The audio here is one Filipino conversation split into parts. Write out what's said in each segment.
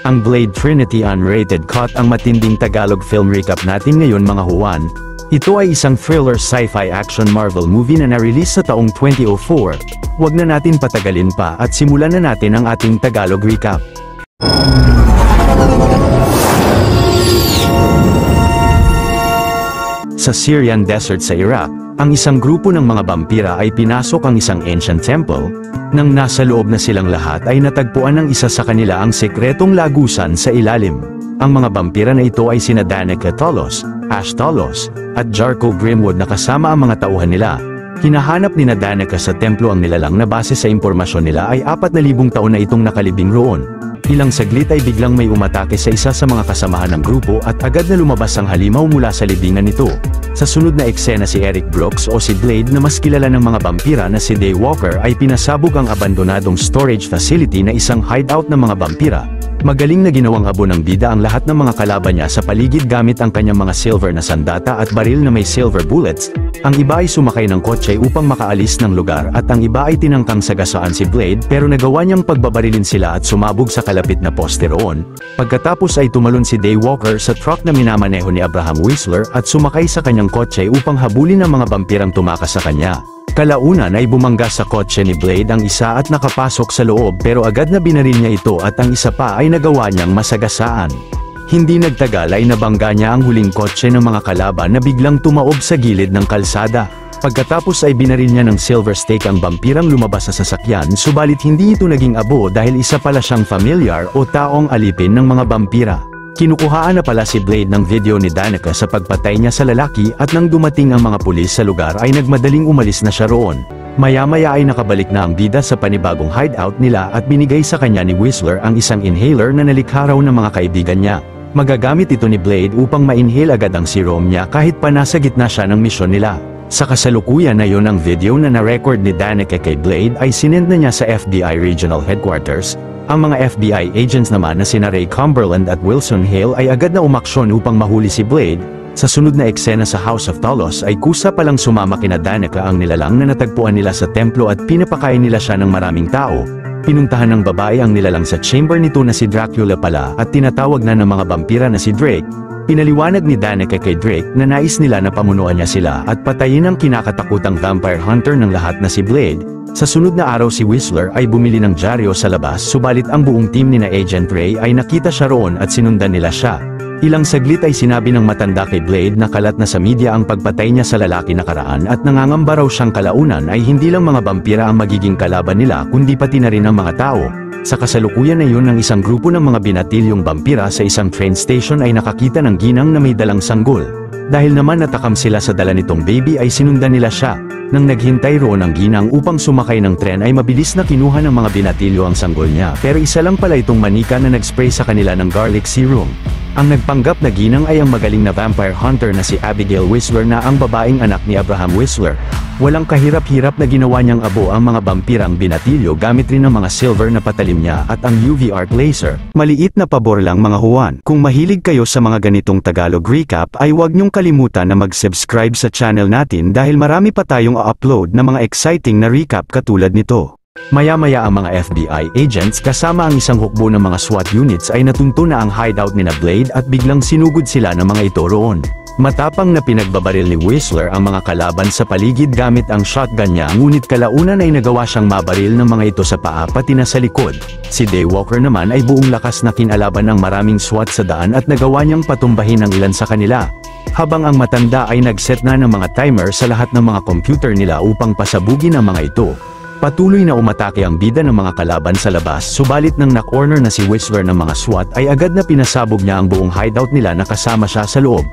Ang Blade Trinity Unrated Cut ang matinding Tagalog film recap natin ngayon mga huwan. Ito ay isang thriller sci-fi action Marvel movie na na-release sa taong 2004. Huwag na natin patagalin pa at simulan na natin ang ating Tagalog recap. Sa Syrian desert sa Iraq, ang isang grupo ng mga vampira ay pinasok ang isang ancient temple. Nang nasa loob na silang lahat ay natagpuan ng isa sa kanila ang sekretong lagusan sa ilalim. Ang mga vampira na ito ay sina Danica Talos, Ash Talos, at Jarko Grimwood na kasama ang mga tauhan nila. Hinahanap ni Danica sa templo ang nilalang na base sa impormasyon nila ay 4,000 taon na itong nakalibing roon. Ilang saglit ay biglang may umatake sa isa sa mga kasamahan ng grupo at agad na lumabas ang halimaw mula sa libingan nito. Sa sunod na eksena si Eric Brooks o si Blade na mas kilala ng mga vampira na si Daywalker ay pinasabog ang abandonadong storage facility na isang hideout ng mga vampira. Magaling na ginawang abo ng bida ang lahat ng mga kalaban niya sa paligid gamit ang kanyang mga silver na sandata at baril na may silver bullets. Ang iba ay sumakay ng kotse upang makaalis ng lugar at ang iba ay tinangkang sagasaan si Blade pero nagawa niyang pagbabarilin sila at sumabog sa kalapit na poste roon. Pagkatapos ay tumalon si Daywalker sa truck na minamaneho ni Abraham Whistler at sumakay sa kanyang kotse upang habulin ang mga vampirang tumakas sa kanya. Kalaunan ay bumangga sa kotse ni Blade ang isa at nakapasok sa loob pero agad na binaril niya ito at ang isa pa ay nagawa niyang masagasaan. Hindi nagtagal ay nabangga niya ang huling kotse ng mga kalaban na biglang tumaob sa gilid ng kalsada. Pagkatapos ay binaril niya ng silver stake ang vampirang lumabas sa sasakyan subalit hindi ito naging abo dahil isa pala siyang familiar o taong alipin ng mga vampira. Kinukuhaan na pala si Blade ng video ni Danica sa pagpatay niya sa lalaki at nang dumating ang mga pulis sa lugar ay nagmadaling umalis na siya roon. Maya-maya ay nakabalik na ang bida sa panibagong hideout nila at binigay sa kanya ni Whistler ang isang inhaler na nalikha raw ng mga kaibigan niya. Magagamit ito ni Blade upang ma-inhale agad ang serum niya kahit pa nasa gitna siya ng misyon nila. Sa kasalukuyan na yon ang video na na-record ni Danica kay Blade ay sinend na niya sa FBI Regional Headquarters. Ang mga FBI agents naman na sina Ray Cumberland at Wilson Hale ay agad na umaksyon upang mahuli si Blade. Sa sunod na eksena sa House of Talos ay kusa palang sumama kina Danica ang nilalang na natagpuan nila sa templo at pinapakain nila siya ng maraming tao. Pinuntahan ng babae ang nilalang sa chamber nito na si Dracula pala at tinatawag na ng mga vampira na si Drake. Pinaliwanag ni Danica kay Drake na nais nila na pamunuan niya sila at patayin ang kinakatakutang vampire hunter ng lahat na si Blade. Sa sunod na araw si Whistler ay bumili ng dyaryo sa labas subalit ang buong team ni na Agent Ray ay nakita siya roon at sinundan nila siya. Ilang saglit ay sinabi ng matanda kay Blade na kalat na sa media ang pagpatay niya sa lalaki nakaraan at nangangamba raw siyang kalaunan ay hindi lang mga vampira ang magiging kalaban nila kundi pati na rin ang mga tao. Sa kasalukuyan na yun ng isang grupo ng mga binatilyong vampira sa isang train station ay nakakita ng ginang na may dalang sanggol. Dahil naman natakam sila sa dala nitong baby ay sinundan nila siya. Nang naghintay roon ang ginang upang sumakay ng tren ay mabilis na kinuha ng mga binatilyo ang sanggol niya pero isa lang pala itong manika na nag-spray sa kanila ng garlic serum. Ang nagpanggap na ginang ay ang magaling na vampire hunter na si Abigail Whistler na ang babaeng anak ni Abraham Whistler. Walang kahirap-hirap na ginawa niyang abo ang mga vampirang binatilyo gamit rin ng mga silver na patalim niya at ang UV arc laser. Maliit na pabor lang mga huwan. Kung mahilig kayo sa mga ganitong Tagalog recap ay huwag niyong kalimutan na mag-subscribe sa channel natin dahil marami pa tayong upload na mga exciting na recap katulad nito. Maya-maya ang mga FBI agents kasama ang isang hukbo ng mga SWAT units ay natunto na ang hideout ni na Blade at biglang sinugod sila ng mga ito roon. Matapang na pinagbabaril ni Whistler ang mga kalaban sa paligid gamit ang shotgun niya ngunit kalaunan ay nagawa siyang mabaril ng mga ito sa paa pati na sa likod. Si Daywalker naman ay buong lakas na kinalaban ng maraming SWAT sa daan at nagawa niyang patumbahin ang ilan sa kanila. Habang ang matanda ay nagset na ng mga timer sa lahat ng mga computer nila upang pasabugin ang mga ito. Patuloy na umatake ang bida ng mga kalaban sa labas subalit nang na-corner na si Whistler ng mga SWAT ay agad na pinasabog niya ang buong hideout nila na kasama siya sa loob.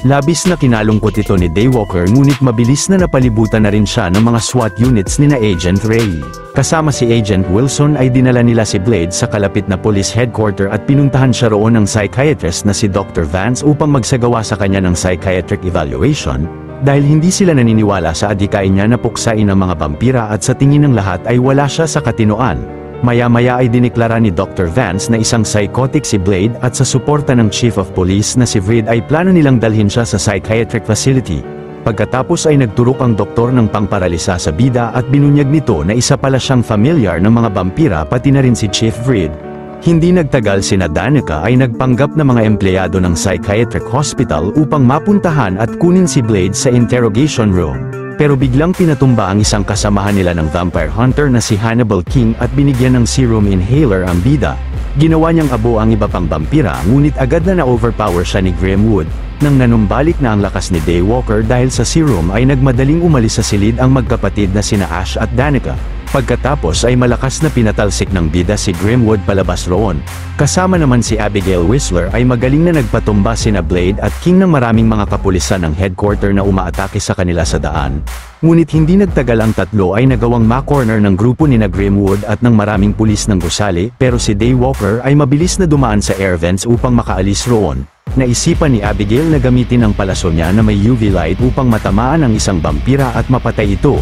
Labis na kinalungkot ito ni Daywalker ngunit mabilis na napalibutan na rin siya ng mga SWAT units ni na Agent Ray. Kasama si Agent Wilson ay dinala nila si Blade sa kalapit na police headquarter at pinuntahan siya roon ng psychiatrist na si Dr. Vance upang magsagawa sa kanya ng psychiatric evaluation. Dahil hindi sila naniniwala sa adikain niya na puksain ang mga vampira at sa tingin ng lahat ay wala siya sa katinoan. Maya-maya ay diniklara ni Dr. Vance na isang psychotic si Blade at sa suporta ng Chief of Police na si Vreed ay plano nilang dalhin siya sa psychiatric facility. Pagkatapos ay nagturok ang doktor ng pangparalisa sa bida at binunyag nito na isa pala siyang familiar ng mga vampira pati na rin si Chief Vreed. Hindi nagtagal sina Danica ay nagpanggap na mga empleyado ng psychiatric hospital upang mapuntahan at kunin si Blade sa interrogation room. Pero biglang pinatumba ang isang kasamahan nila ng vampire hunter na si Hannibal King at binigyan ng serum inhaler ang bida. Ginawa niyang abo ang iba pang vampira ngunit agad na na-overpower siya ni Grimwood. Nang nanumbalik na ang lakas ni Daywalker dahil sa serum ay nagmadaling umalis sa silid ang magkapatid na sina Ash at Danica. Pagkatapos ay malakas na pinatalsik ng bida si Grimwood palabas roon. Kasama naman si Abigail Whistler ay magaling na nagpatumba sina Blade at King ng maraming mga kapulisan ng headquarter na umaatake sa kanila sa daan. Ngunit hindi nagtagal ang tatlo ay nagawang ma-corner ng grupo ni na Grimwood at ng maraming pulis ng gusali pero si Daywalker ay mabilis na dumaan sa air vents upang makaalis roon. Naisipan ni Abigail na gamitin ang palaso niya na may UV light upang matamaan ang isang vampira at mapatay ito.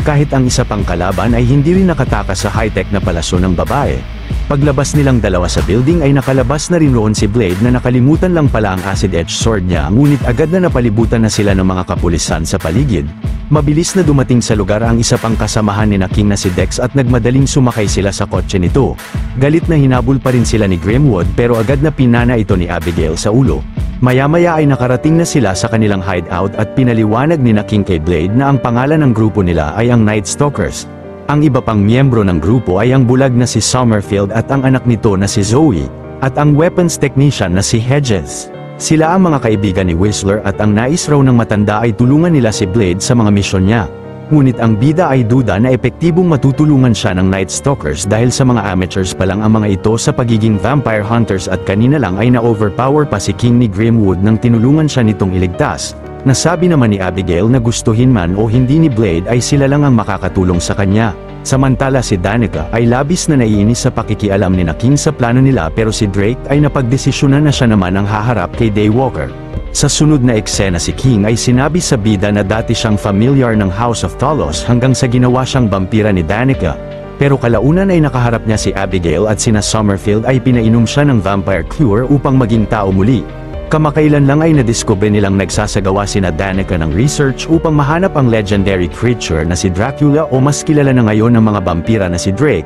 Kahit ang isa pang kalaban ay hindi rin nakatakas sa high-tech na palaso ng babae. Paglabas nilang dalawa sa building ay nakalabas na rin roon si Blade na nakalimutan lang pala ang acid-edged sword niya ngunit agad na napalibutan na sila ng mga kapulisan sa paligid. Mabilis na dumating sa lugar ang isa pang kasamahan ni na King na si Dex at nagmadaling sumakay sila sa kotse nito. Galit na hinabol pa rin sila ni Grimwood pero agad na pinana ito ni Abigail sa ulo. Maya-maya ay nakarating na sila sa kanilang hideout at pinaliwanag ni na King kay Blade na ang pangalan ng grupo nila ay ang Night Stalkers. Ang iba pang miyembro ng grupo ay ang bulag na si Summerfield at ang anak nito na si Zoe, at ang weapons technician na si Hedges. Sila ang mga kaibigan ni Whistler at ang nais raw ng matanda ay tulungan nila si Blade sa mga misyon niya. Ngunit ang bida ay duda na epektibong matutulungan siya ng Night Stalkers dahil sa mga amateurs pa lang ang mga ito sa pagiging vampire hunters at kanina lang ay na-overpower pa si King ni Grimwood nang tinulungan siya nitong iligtas. Nasabi naman ni Abigail na gustuhin man o hindi ni Blade ay sila lang ang makakatulong sa kanya. Samantala si Danica ay labis na naiinis sa pakikialam ni na King sa plano nila pero si Drake ay napagdesisyonan na siya naman ang haharap kay Daywalker. Sa sunod na eksena si King ay sinabi sa bida na dati siyang familiar ng House of Talos hanggang sa ginawa siyang vampira ni Danica. Pero kalaunan ay nakaharap niya si Abigail at sina Summerfield ay pinainom siya ng vampire cure upang maging tao muli. Kamakailan lang ay nadiskubre nilang nagsasagawa sina Danica ng research upang mahanap ang legendary creature na si Dracula o mas kilala na ngayon ng mga vampira na si Drake.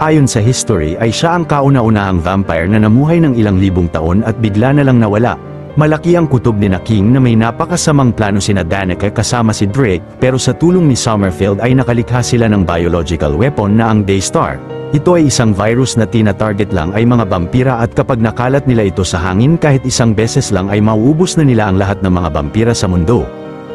Ayon sa history ay siya ang kauna-unahang vampire na namuhay ng ilang libong taon at bigla na lang nawala. Malaki ang kutob ni na King na may napakasamang plano sina Danica kasama si Drake pero sa tulong ni Summerfield ay nakalikha sila ng biological weapon na ang Daystar. Ito ay isang virus na tina-target lang ay mga vampira at kapag nakalat nila ito sa hangin kahit isang beses lang ay mauubos na nila ang lahat ng mga vampira sa mundo.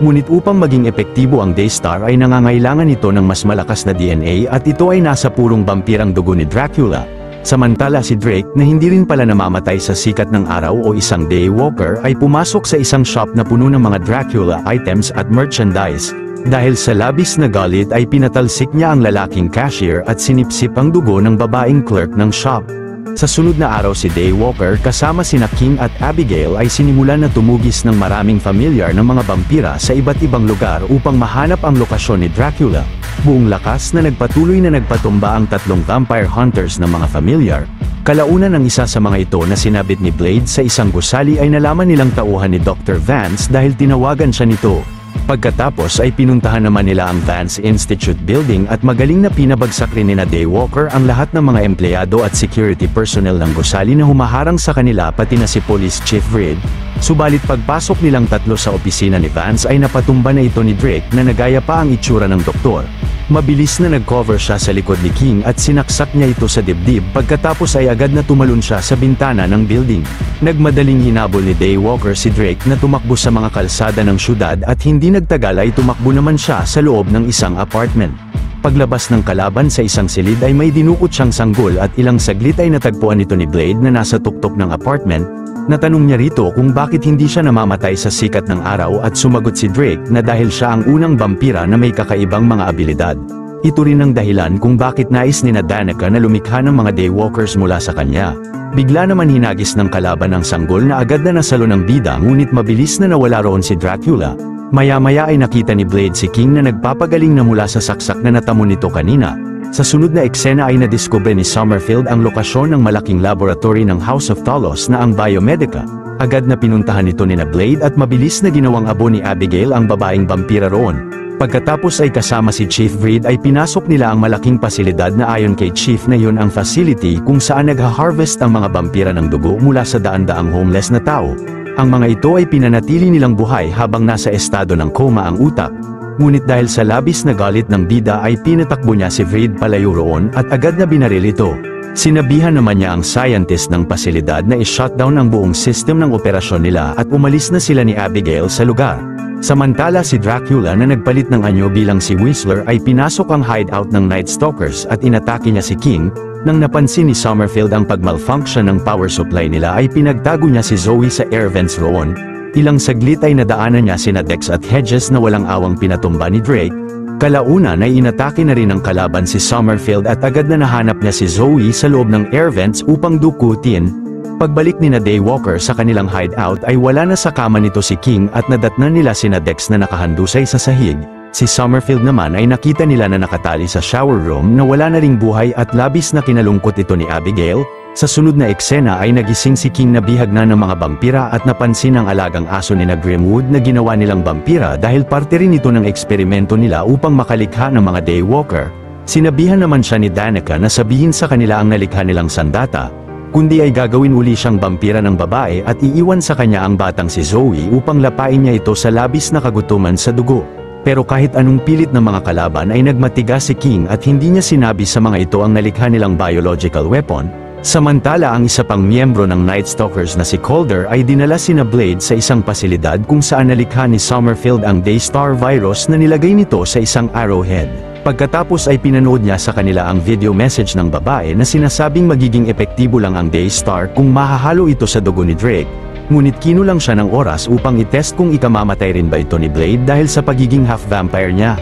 Ngunit upang maging epektibo ang Daystar ay nangangailangan ito ng mas malakas na DNA at ito ay nasa purong vampirang dugo ni Dracula. Samantala si Drake na hindi rin pala namamatay sa sikat ng araw o isang Daywalker ay pumasok sa isang shop na puno ng mga Dracula items at merchandise. Dahil sa labis na galit ay pinatalsik niya ang lalaking cashier at sinipsip ang dugo ng babaeng clerk ng shop. Sa sunod na araw si Daywalker kasama sina King at Abigail ay sinimulan na tumugis ng maraming familiar ng mga vampira sa iba't ibang lugar upang mahanap ang lokasyon ni Dracula. Buong lakas na nagpatuloy na nagpatumba ang tatlong vampire hunters ng mga familiar. Kalaunan ng isa sa mga ito na sinabit ni Blade sa isang gusali ay nalaman nilang tauhan ni Dr. Vance dahil tinawagan siya nito. Pagkatapos ay pinuntahan naman nila ang Vance Institute building at magaling na pinabagsak rin ni na Daywalker ang lahat ng mga empleyado at security personnel ng gusali na humaharang sa kanila pati na si Police Chief Reed. Subalit pagpasok nilang tatlo sa opisina ni Vance ay napatumba na ito ni Drake na nagaya pa ang itsura ng doktor. Mabilis na nag-cover siya sa likod ni King at sinaksak niya ito sa dibdib pagkatapos ay agad na tumalon siya sa bintana ng building. Nagmadaling hinabol ni Daywalker si Drake na tumakbo sa mga kalsada ng syudad at hindi nagtagal ay tumakbo naman siya sa loob ng isang apartment. Paglabas ng kalaban sa isang silid ay may dinukot siyang sanggol at ilang saglit ay natagpuan ito ni Blade na nasa tuktok ng apartment. Natanong niya rito kung bakit hindi siya namamatay sa sikat ng araw at sumagot si Drake na dahil siya ang unang vampira na may kakaibang mga abilidad. Ito rin ang dahilan kung bakit nais ni na Danica na lumikha ng mga Daywalkers mula sa kanya. Bigla naman hinagis ng kalaban ng sanggol na agad na nasalo ng bida ngunit mabilis na nawala roon si Dracula. Maya-maya ay nakita ni Blade si King na nagpapagaling na mula sa saksak na natamo nito kanina. Sa sunod na eksena ay nadiskubre ni Summerfield ang lokasyon ng malaking laboratory ng House of Talos na ang Biomedica. Agad na pinuntahan ito ni Blade at mabilis na ginawang abo ni Abigail ang babaeng vampira roon. Pagkatapos ay kasama si Chief Vreed ay pinasok nila ang malaking pasilidad na ayon kay Chief na yun ang facility kung saan nagha-harvest ang mga vampira ng dugo mula sa daan-daang homeless na tao. Ang mga ito ay pinanatili nilang buhay habang nasa estado ng coma ang utak. Ngunit dahil sa labis na galit ng bida ay pinatakbo niya si Vreed palayo roon at agad na binaril ito. Sinabihan naman niya ang scientist ng pasilidad na i-shutdown ang buong system ng operasyon nila at umalis na sila ni Abigail sa lugar. Samantala si Dracula na nagpalit ng anyo bilang si Whistler ay pinasok ang hideout ng Night Stalkers at inatake niya si King. Nang napansin ni Summerfield ang pag-malfunction ng power supply nila ay pinagtago niya si Zoe sa air vents roon. Ilang saglit ay nadaanan niya sina Dex at Hedges na walang awang pinatumba ni Drake. Kalaunan ay inatake na rin ng kalaban si Summerfield at agad na nahanap niya si Zoe sa loob ng air vents upang dukutin. Pagbalik ni Daywalker sa kanilang hideout ay wala na sa kama nito si King at nadatnan nila sina Dex na nakahandusay sa sahig. Si Summerfield naman ay nakita nila na nakatali sa shower room na wala na ring buhay at labis na kinalungkot ito ni Abigail. Sa sunod na eksena ay nagising si King na bihag na ng mga vampira at napansin ang alagang aso ni Grimwood na ginawa nilang vampira dahil parte rin ito ng eksperimento nila upang makalikha ng mga Daywalker. Sinabihan naman siya ni Danica na sabihin sa kanila ang nalikha nilang sandata, kundi ay gagawin uli siyang vampira ng babae at iiwan sa kanya ang batang si Zoe upang lapain niya ito sa labis na kagutuman sa dugo. Pero kahit anong pilit ng mga kalaban ay nagmatigas si King at hindi niya sinabi sa mga ito ang nalikha nilang biological weapon. Samantala ang isa pang miyembro ng Night Stalkers na si Calder ay dinala sina Blade sa isang pasilidad kung saan nalikha ni Summerfield ang Daystar virus na nilagay nito sa isang arrowhead. Pagkatapos ay pinanood niya sa kanila ang video message ng babae na sinasabing magiging epektibo lang ang Daystar kung mahahalo ito sa dugo ni Drake. Ngunit kinulang siya ng oras upang itest kung ikamamatay rin ba ito ni Blade dahil sa pagiging half-vampire niya.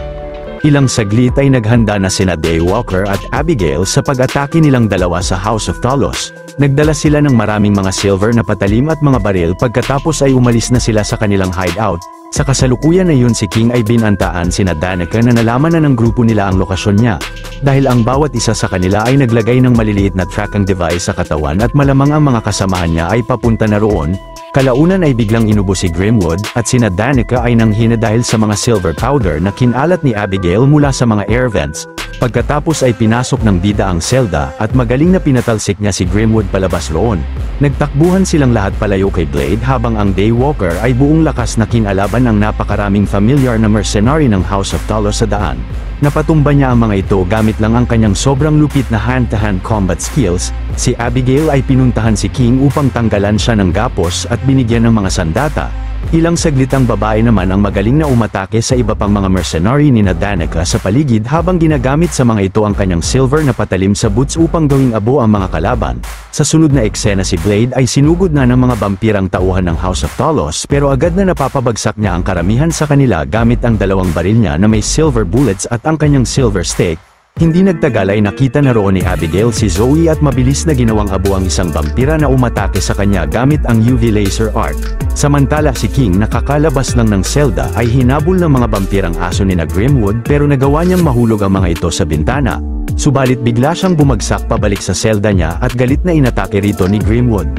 Ilang saglit ay naghanda na sina Daywalker at Abigail sa pag-atake nilang dalawa sa House of Talos. Nagdala sila ng maraming mga silver na patalim at mga baril pagkatapos ay umalis na sila sa kanilang hideout. Sa kasalukuyan na yun si King ay binantaan sina Danica na nalaman na ng grupo nila ang lokasyon niya. Dahil ang bawat isa sa kanila ay naglagay ng maliliit na tracking device sa katawan at malamang ang mga kasamahan niya ay papunta na roon. Kalaunan ay biglang inubo si Grimwood at sina Danica ay nanghina dahil sa mga silver powder na kinalat ni Abigail mula sa mga air vents. Pagkatapos ay pinasok ng bida ang selda at magaling na pinatalsik niya si Grimwood palabas roon. Nagtakbuhan silang lahat palayo kay Blade habang ang Daywalker ay buong lakas na kinalaban ng napakaraming familiar na mercenary ng House of Talos sa daan. Napatumba niya ang mga ito gamit lang ang kanyang sobrang lupit na hand-to-hand combat skills. Si Abigail ay pinuntahan si King upang tanggalan siya ng gapos at binigyan ng mga sandata. Ilang saglit ang babae naman ang magaling na umatake sa iba pang mga mercenary ni Danica sa paligid habang ginagamit sa mga ito ang kanyang silver na patalim sa boots upang gawing abo ang mga kalaban. Sa sunod na eksena si Blade ay sinugod na ng mga vampirang tauhan ng House of Talos pero agad na napapabagsak niya ang karamihan sa kanila gamit ang dalawang baril niya na may silver bullets at ang kanyang silver stake. Hindi nagtagal ay nakita na roon ni Abigail si Zoe at mabilis na ginawang abo ang isang vampira na umatake sa kanya gamit ang UV laser arc. Samantala si King nakakalabas lang ng selda ay hinabol ng mga vampirang aso ni Grimwood pero nagawa niyang mahulog ang mga ito sa bintana. Subalit bigla siyang bumagsak pabalik sa selda niya at galit na inatake rito ni Grimwood.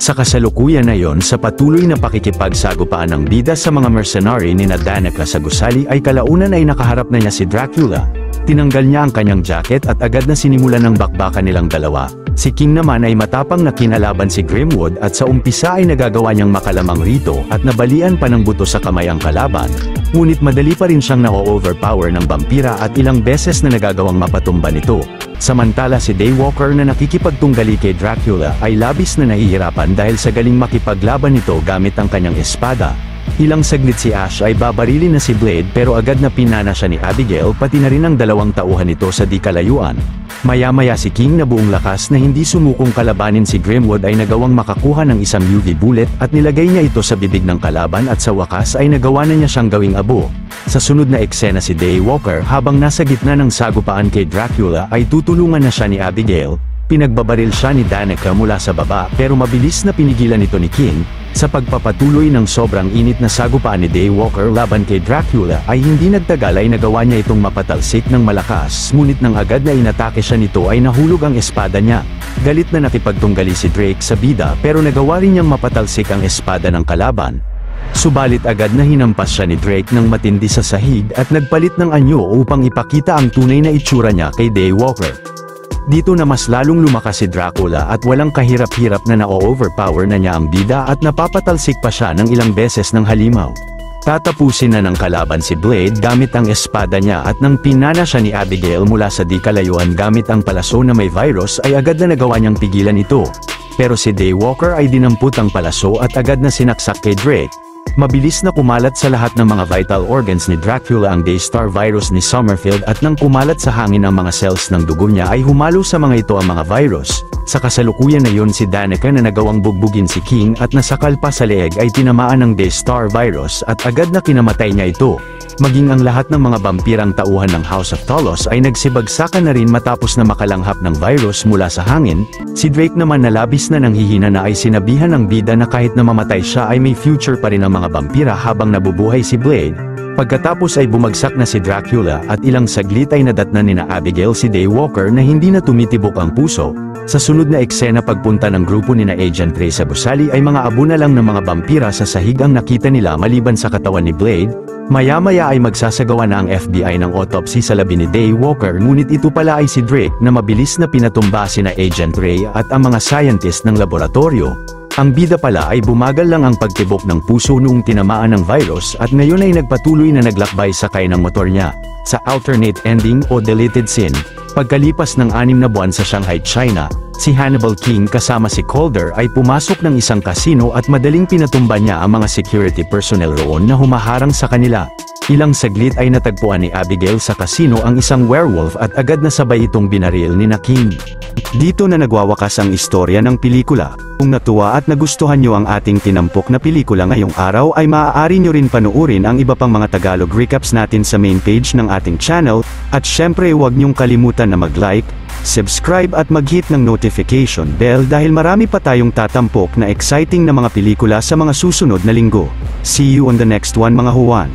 Sa kasalukuyan na yon sa patuloy na pakikipagsagupaan ng bida sa mga mercenary ni Danica sa gusali ay kalaunan ay nakaharap na niya si Dracula. Tinanggal niya ang kanyang jacket at agad na sinimulan ng bakbakan nilang dalawa. Si King naman ay matapang na kinalaban si Grimwood at sa umpisa ay nagagawa niyang makalamang rito at nabalian pa ng buto sa kamay ang kalaban. Ngunit madali pa rin siyang na-overpower ng vampira at ilang beses na nagagawang mapatumba nito. Samantala si Daywalker na nakikipagtunggali kay Dracula ay labis na nahihirapan dahil sa galing makipaglaban nito gamit ang kanyang espada. Ilang saglit si Ash ay babarilin na si Blade pero agad na pinana siya ni Abigail pati na rin ang dalawang tauhan nito sa di kalayuan. Maya-maya si King na buong lakas na hindi sumukong kalabanin si Grimwood ay nagawang makakuha ng isang UV bullet at nilagay niya ito sa bibig ng kalaban at sa wakas ay nagawa na niya siyang gawing abo. Sa sunod na eksena si Daywalker habang nasa gitna ng sagupaan kay Dracula ay tutulungan na siya ni Abigail. Pinagbabaril siya ni Danica mula sa baba pero mabilis na pinigilan ito ni King. Sa pagpapatuloy ng sobrang init na sagupaan ni Daywalker laban kay Dracula ay hindi nagtagal ay nagawa niya itong mapatalsik ng malakas, ngunit nang agad na inatake siya nito ay nahulog ang espada niya. Galit na nakipagtunggali si Drake sa bida pero nagawa rin niyang mapatalsik ang espada ng kalaban. Subalit agad na hinampas siya ni Drake ng matindi sa sahig at nagpalit ng anyo upang ipakita ang tunay na itsura niya kay Daywalker. Dito na mas lalong lumakas si Dracula at walang kahirap-hirap na na-overpower na niya ang bida at napapatalsik pa siya ng ilang beses ng halimaw. Tatapusin na ng kalaban si Blade gamit ang espada niya at nang pinana siya ni Abigail mula sa di kalayuan gamit ang palaso na may virus ay agad na nagawa niyang pigilan ito. Pero si Daywalker ay dinampot ang palaso at agad na sinaksak kay Drake. Mabilis na kumalat sa lahat ng mga vital organs ni Dracula ang Daystar virus ni Summerfield at nang kumalat sa hangin ang mga cells ng dugo niya ay humalo sa mga ito ang mga virus. Sa kasalukuyan na yun si Danica na nagawang bugbugin si King at nasakal pa sa leeg ay tinamaan ng Daystar virus at agad na kinamatay niya ito. Maging ang lahat ng mga vampirang tauhan ng House of Talos ay nagsibagsakan na rin matapos na makalanghap ng virus mula sa hangin. Si Drake naman na labis na nanghihina na ay sinabihan ng bida na kahit na mamatay siya ay may future pa rin ang mga vampira habang nabubuhay si Blade. Pagkatapos ay bumagsak na si Dracula at ilang saglit ay nadatnan ni na Abigail si Daywalker na hindi na tumitibok ang puso. Sa sunod na eksena pagpunta ng grupo ni na Agent Ray sa gusali ay mga abo na lang ng mga vampira sa sahig ang nakita nila maliban sa katawan ni Blade. Maya-maya ay magsasagawa na ang FBI ng autopsy sa labi ni Daywalker ngunit ito pala ay si Drake na mabilis na pinatumba sina Agent Ray at ang mga scientist ng laboratorio. Ang bida pala ay bumagal lang ang pagtibok ng puso noong tinamaan ng virus at ngayon ay nagpatuloy na naglakbay sakay ng motor niya. Sa alternate ending o deleted scene, pagkalipas ng 6 na buwan sa Shanghai, China, si Hannibal King kasama si Calder ay pumasok ng isang kasino at madaling pinatumba niya ang mga security personnel roon na humaharang sa kanila. Ilang saglit ay natagpuan ni Abigail sa kasino ang isang werewolf at agad na sabay itong binaril ni na King. Dito na nagwawakas ang istorya ng pelikula. Kung natuwa at nagustuhan nyo ang ating tinampok na pelikula ngayong araw ay maaari nyo rin panuorin ang iba pang mga Tagalog recaps natin sa main page ng ating channel, at syempre huwag nyong kalimutan na mag-like, subscribe at mag-hit ng notification bell dahil marami pa tayong tatampok na exciting na mga pelikula sa mga susunod na linggo. See you on the next one mga Juan.